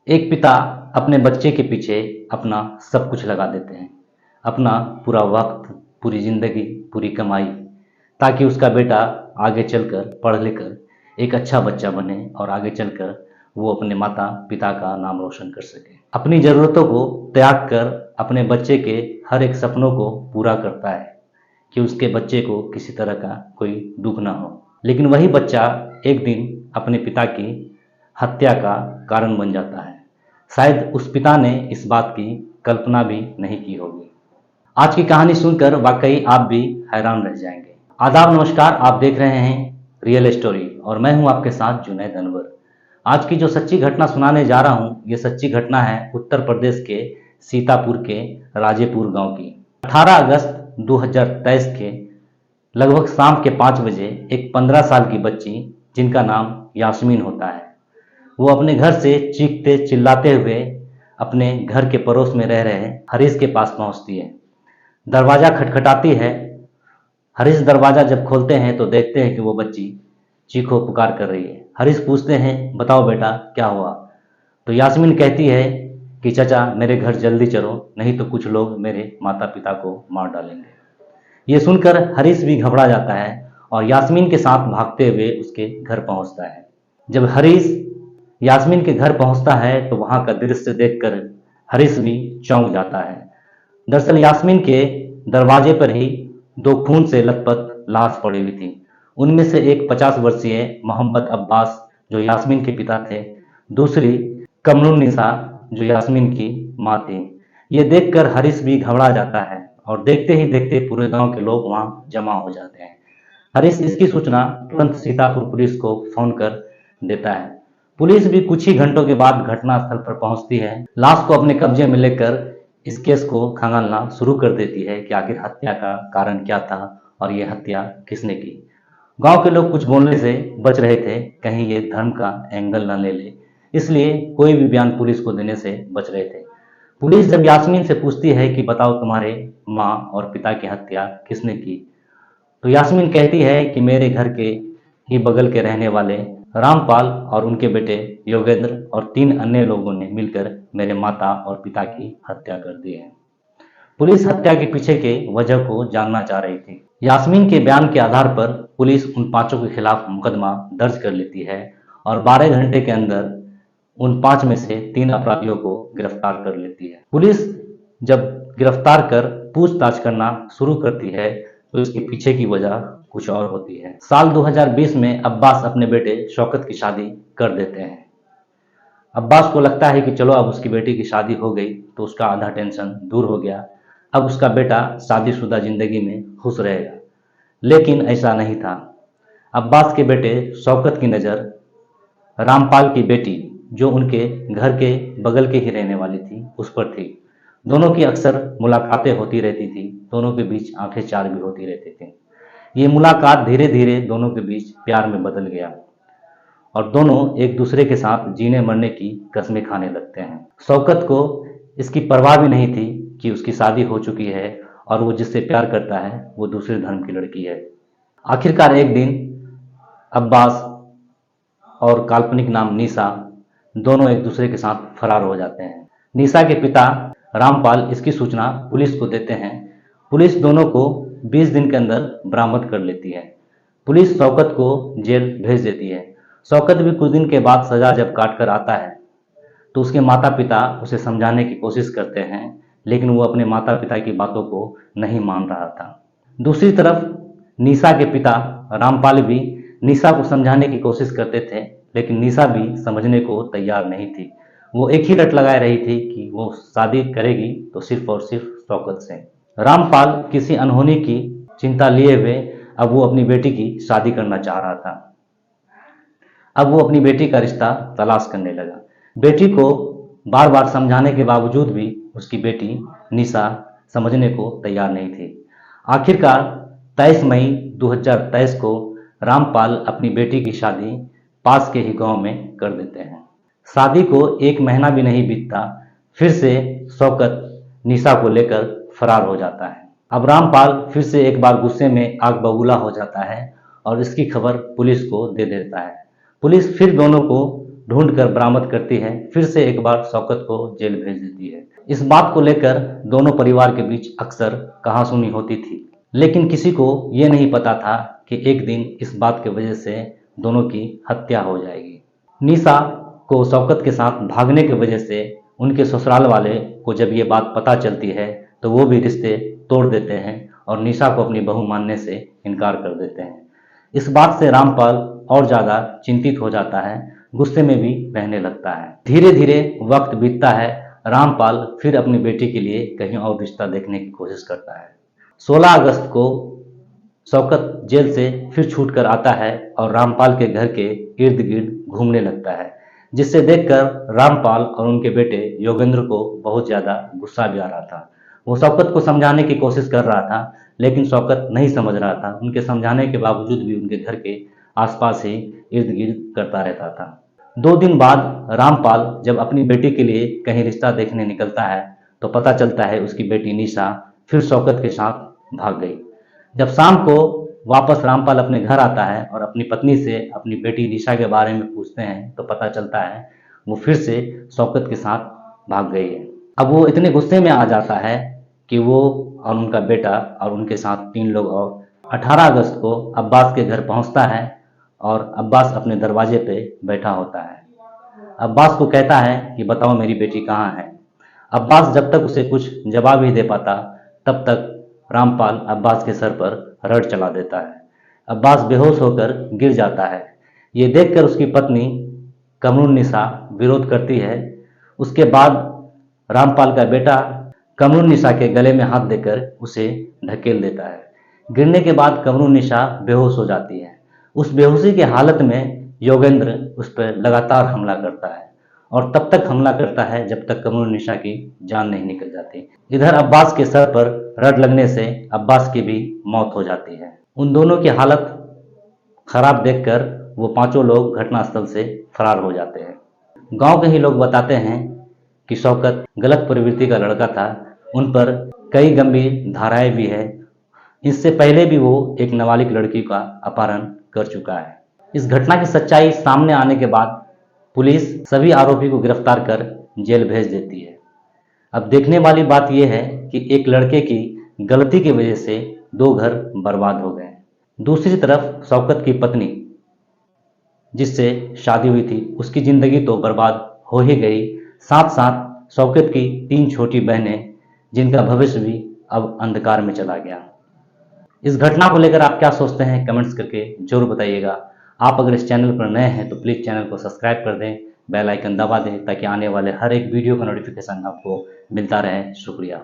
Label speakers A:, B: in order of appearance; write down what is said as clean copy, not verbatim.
A: एक पिता अपने बच्चे के पीछे अपना सब कुछ लगा देते हैं, अपना पूरा वक्त, पूरी ज़िंदगी, पूरी कमाई, ताकि उसका बेटा आगे चलकर पढ़ लिखकर एक अच्छा बच्चा बने और आगे चलकर वो अपने माता पिता का नाम रोशन कर सके। अपनी ज़रूरतों को त्याग कर अपने बच्चे के हर एक सपनों को पूरा करता है कि उसके बच्चे को किसी तरह का कोई दुख ना हो। लेकिन वही बच्चा एक दिन अपने पिता की हत्या का कारण बन जाता है। शायद उस पिता ने इस बात की कल्पना भी नहीं की होगी। आज की कहानी सुनकर वाकई आप भी हैरान रह जाएंगे। आदाब, नमस्कार। आप देख रहे हैं रियल स्टोरी और मैं हूं आपके साथ जुनैद अनवर। आज की जो सच्ची घटना सुनाने जा रहा हूं, ये सच्ची घटना है उत्तर प्रदेश के सीतापुर के राजेपुर गांव की। 18 अगस्त 2023 के लगभग शाम के 5 बजे एक 15 साल की बच्ची, जिनका नाम यास्मीन होता है, वो अपने घर से चीखते चिल्लाते हुए अपने घर के पड़ोस में रह रहे हरीश के पास पहुंचती है। दरवाज़ा खटखटाती है। हरीश दरवाज़ा जब खोलते हैं तो देखते हैं कि वो बच्ची चीखो पुकार कर रही है। हरीश पूछते हैं, बताओ बेटा क्या हुआ? तो यास्मीन कहती है कि चाचा मेरे घर जल्दी चलो, नहीं तो कुछ लोग मेरे माता पिता को मार डालेंगे। ये सुनकर हरीश भी घबरा जाता है और यास्मीन के साथ भागते हुए उसके घर पहुंचता है। जब हरीश यास्मीन के घर पहुंचता है तो वहां का दृश्य देखकर हरीश भी चौंक जाता है। दरअसल यास्मीन के दरवाजे पर ही दो खून से लथपथ लाश पड़ी हुई थी। उनमें से एक 50 वर्षीय मोहम्मद अब्बास जो यास्मीन के पिता थे, दूसरी कमरुन्निसा जो यास्मीन की माँ थी। ये देखकर हरीश भी घबरा जाता है और देखते ही देखते पूरे गांव के लोग वहां जमा हो जाते हैं। हरीश इसकी सूचना तुरंत सीतापुर पुलिस को फोन कर देता है। पुलिस भी कुछ ही घंटों के बाद घटनास्थल पर पहुंचती है। लाश को अपने कब्जे में लेकर इस केस को खंगालना शुरू कर देती है कि आखिर हत्या का कारण क्या था और ये हत्या किसने की। गांव के लोग कुछ बोलने से बच रहे थे, कहीं ये धर्म का एंगल न ले ले, इसलिए कोई भी बयान पुलिस को देने से बच रहे थे। पुलिस जब यास्मीन से पूछती है कि बताओ तुम्हारे माँ और पिता की हत्या किसने की, तो यास्मीन कहती है कि मेरे घर के ही बगल के रहने वाले रामपाल और उनके बेटे योगेंद्र और 3 अन्य लोगों ने मिलकर मेरे माता और पिता की हत्या कर दी है। पुलिस हत्या के पीछे के वजह को जानना चाह रही थी। यास्मीन के बयान के आधार पर पुलिस उन 5 के खिलाफ मुकदमा दर्ज कर लेती है और 12 घंटे के अंदर उन 5 में से 3 अपराधियों को गिरफ्तार कर लेती है। पुलिस जब गिरफ्तार कर पूछताछ करना शुरू करती है तो इसके पीछे की वजह कुछ और होती है। साल 2020 में अब्बास अपने बेटे शौकत की शादी कर देते हैं। अब्बास को लगता है कि चलो अब उसकी बेटी की शादी हो गई तो उसका आधा टेंशन दूर हो गया, अब उसका बेटा शादीशुदा जिंदगी में खुश रहेगा। लेकिन ऐसा नहीं था। अब्बास के बेटे शौकत की नज़र रामपाल की बेटी, जो उनके घर के बगल के ही रहने वाली थी, उस पर थी। दोनों की अक्सर मुलाकातें होती रहती थी, दोनों के बीच आंखें चार भी होती रहती थी। ये मुलाकात धीरे धीरे दोनों के बीच प्यार में बदल गया और दोनों एक दूसरे के साथ जीने मरने की कस्में खाने लगते हैं। शौकत को इसकी परवाह भी नहीं थी कि उसकी शादी हो चुकी है और वो जिससे प्यार करता है वो दूसरे धर्म की लड़की है। आखिरकार एक दिन अब्बास और काल्पनिक नाम निशा दोनों एक दूसरे के साथ फरार हो जाते हैं। निशा के पिता रामपाल इसकी सूचना पुलिस को देते हैं। पुलिस दोनों को 20 दिन के अंदर बरामद कर लेती है। पुलिस शौकत को जेल भेज देती है। शौकत भी कुछ दिन के बाद सजा जब काट कर आता है तो उसके माता पिता उसे समझाने की कोशिश करते हैं, लेकिन वो अपने माता पिता की बातों को नहीं मान रहा था। दूसरी तरफ निशा के पिता रामपाल भी निशा को समझाने की कोशिश करते थे, लेकिन निशा भी समझने को तैयार नहीं थी। वो एक ही रट लगाए रही थी कि वो शादी करेगी तो सिर्फ और सिर्फ शौकत से। रामपाल किसी अनहोनी की चिंता लिए हुए अब वो अपनी बेटी की शादी करना चाह रहा था। अब वो अपनी बेटी का रिश्ता तलाश करने लगा। बेटी को बार बार समझाने के बावजूद भी उसकी बेटी निशा समझने को तैयार नहीं थी। आखिरकार 23 मई 2023 को रामपाल अपनी बेटी की शादी पास के ही गांव में कर देते हैं। शादी को 1 महीना भी नहीं बीतता, फिर से शौकत निशा को लेकर फरार हो जाता है। अब रामपाल फिर से एक बार गुस्से में आग बबूला हो जाता है और इसकी खबर पुलिस को दे देता है। पुलिस फिर दोनों को ढूंढकर बरामद करती है, फिर से एक बार शौकत को जेल भेज देती है। इस बात को लेकर दोनों परिवार के बीच अक्सर कहासुनी होती थी, लेकिन किसी को ये नहीं पता था कि एक दिन इस बात की वजह से दोनों की हत्या हो जाएगी। निशा को शौकत के साथ भागने की वजह से उनके ससुराल वाले को जब ये बात पता चलती है तो वो भी रिश्ते तोड़ देते हैं और निशा को अपनी बहू मानने से इनकार कर देते हैं। इस बात से रामपाल और ज़्यादा चिंतित हो जाता है, गुस्से में भी बहने लगता है। धीरे धीरे वक्त बीतता है, रामपाल फिर अपनी बेटी के लिए कहीं और रिश्ता देखने की कोशिश करता है। 16 अगस्त को शौकत जेल से फिर छूट कर आता है और रामपाल के घर के इर्द गिर्द घूमने लगता है, जिससे देखकर रामपाल और उनके बेटे योगेंद्र को बहुत ज़्यादा गुस्सा भी आ रहा था। वो शौकत को समझाने की कोशिश कर रहा था, लेकिन शौकत नहीं समझ रहा था। उनके समझाने के बावजूद भी उनके घर के आसपास ही इर्द गिर्द करता रहता था। 2 दिन बाद रामपाल जब अपनी बेटी के लिए कहीं रिश्ता देखने निकलता है तो पता चलता है उसकी बेटी निशा फिर शौकत के साथ भाग गई। जब शाम को वापस रामपाल अपने घर आता है और अपनी पत्नी से अपनी बेटी निशा के बारे में पूछते हैं तो पता चलता है वो फिर से शौकत के साथ भाग गई है। अब वो इतने गुस्से में आ जाता है कि वो और उनका बेटा और उनके साथ 3 लोग और 18 अगस्त को अब्बास के घर पहुंचता है और अब्बास अपने दरवाजे पे बैठा होता है। अब्बास को कहता है कि बताओ मेरी बेटी कहाँ है। अब्बास जब तक उसे कुछ जवाब नहीं दे पाता तब तक रामपाल अब्बास के सर पर रड चला देता है। अब्बास बेहोश होकर गिर जाता है। ये देखकर उसकी पत्नी कमरुन्निसा विरोध करती है। उसके बाद रामपाल का बेटा कमरुन्निसा के गले में हाथ देकर उसे ढकेल देता है। गिरने के बाद कमरुन्निसा बेहोश हो जाती है। उस बेहोशी की हालत में योगेंद्र उस पर लगातार हमला करता है और तब तक हमला करता है जब तक कमरुन्निसा की जान नहीं निकल जाती। इधर अब्बास के सर पर रड लगने से अब्बास की भी मौत हो जाती है। उन दोनों की हालत खराब देखकर वो 5 लोग घटनास्थल से फरार हो जाते हैं। गांव के ही लोग बताते हैं कि शौकत गलत प्रवृत्ति का लड़का था, उन पर कई गंभीर धाराएं भी है। इससे पहले भी वो एक नाबालिग लड़की का अपहरण कर चुका है। इस घटना की सच्चाई सामने आने के बाद पुलिस सभी आरोपी को गिरफ्तार कर जेल भेज देती है। अब देखने वाली बात यह है कि एक लड़के की गलती की वजह से 2 घर बर्बाद हो गए। दूसरी तरफ शौकत की पत्नी जिससे शादी हुई थी उसकी जिंदगी तो बर्बाद हो ही गई, साथ साथ शौकत की 3 छोटी बहनें जिनका भविष्य भी अब अंधकार में चला गया। इस घटना को लेकर आप क्या सोचते हैं कमेंट्स करके जरूर बताइएगा। आप अगर इस चैनल पर नए हैं तो प्लीज़ चैनल को सब्सक्राइब कर दें, बेल आइकन दबा दें ताकि आने वाले हर एक वीडियो का नोटिफिकेशन आपको मिलता रहे। शुक्रिया।